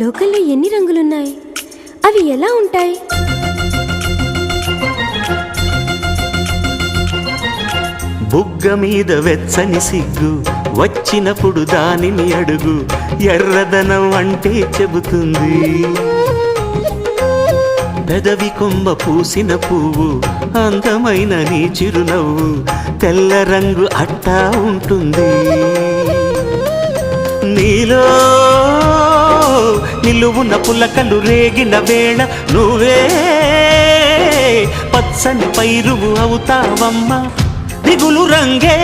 లోకల్లో ఎన్ని రంగులున్నాయి, అవి ఎలా ఉంటాయి? బుగ్గ మీద వెచ్చని సిగ్గు వచ్చినప్పుడు దానిని అడుగు, ఎర్రదనం అంటే చెబుతుంది. పెదవి కొమ్మ పూసిన పువ్వు అందమైన నీ చిరునవ్వు, తెల్ల రంగు అట్టా ఉంటుంది. నీలో నిలువున పులకలు రేగిన వేళ నువ్వే పచ్చని పైరువు అవుతావమ్మా, దిగులు రంగే